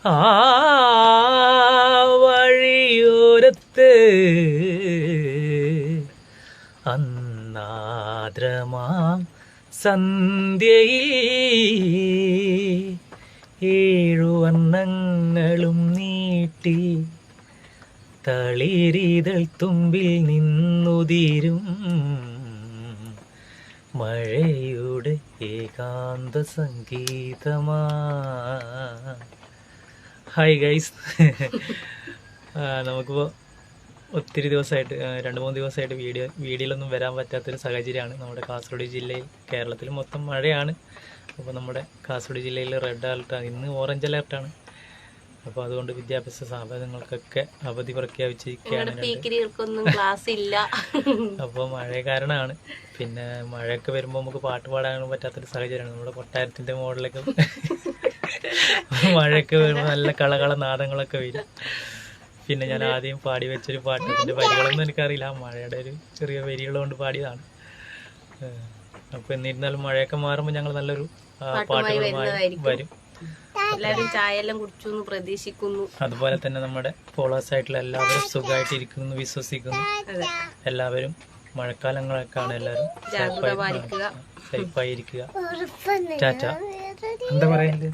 ആ വഴിയോരത്ത് അന്നാദ്രമാം സന്ധ്യയിൽ ഏഴുവർണ്ണങ്ങളും നീട്ടി തളിരിതൾ തുമ്പിൽ നിന്നുതിരും മഴയുടെ ഏകാന്ത സംഗീതമാ. ഹായ് ഗൈസ്, നമുക്കിപ്പോൾ ഒത്തിരി ദിവസമായിട്ട് 2-3 ദിവസമായിട്ട് വീഡിയോയിലൊന്നും വരാൻ പറ്റാത്തൊരു സാഹചര്യമാണ്. നമ്മുടെ കാസർഗോഡ് ജില്ലയിൽ, കേരളത്തിൽ മൊത്തം മഴയാണ്. അപ്പോൾ നമ്മുടെ കാസർഗോഡ് ജില്ലയിൽ റെഡ് അലർട്ടാണ്, ഇന്ന് ഓറഞ്ച് അലർട്ടാണ്. അപ്പോൾ അതുകൊണ്ട് വിദ്യാഭ്യാസ സ്ഥാപനങ്ങൾക്കൊക്കെ അവധി പ്രഖ്യാപിച്ചിരിക്കുകയാണ്. അപ്പോൾ മഴ കാരണമാണ്. പിന്നെ മഴയൊക്കെ വരുമ്പോൾ നമുക്ക് പാട്ട് പാടാനും പറ്റാത്തൊരു സാഹചര്യമാണ്. നമ്മുടെ കൊട്ടാരത്തിൻ്റെ മോഡലൊക്കെ മഴയൊക്കെ വരുമ്പോൾ നല്ല കളകള നാദങ്ങളൊക്കെ വരും. പിന്നെ ഞാൻ ആദ്യം പാടി വെച്ചൊരു പാട്ട്, അതിൻ്റെ വരികളൊന്നും എനിക്കറിയില്ല, മഴയുടെ ഒരു ചെറിയ വരികളുകൊണ്ട് പാടിയതാണ്. അപ്പോൾ എന്നിരുന്നാലും മഴയൊക്കെ മാറുമ്പോൾ ഞങ്ങൾ നല്ലൊരു പാട്ടുകളുമായി വരും. എല്ലാവരും ചായയെല്ലാം കുടിച്ചു എന്ന് പ്രതീക്ഷിക്കുന്നു. അതുപോലെ തന്നെ നമ്മുടെ ഫോളോവേഴ്സ് ആയിട്ടുള്ള എല്ലാവരും സുഖമായിട്ടിരിക്കുന്നു വിശ്വസിക്കുന്നു. എല്ലാവരും മഴക്കാലങ്ങളൊക്കെയാണ്, എല്ലാവരും സേഫായിരിക്കുക. ടാറ്റ. എന്താ പറയുന്നത്?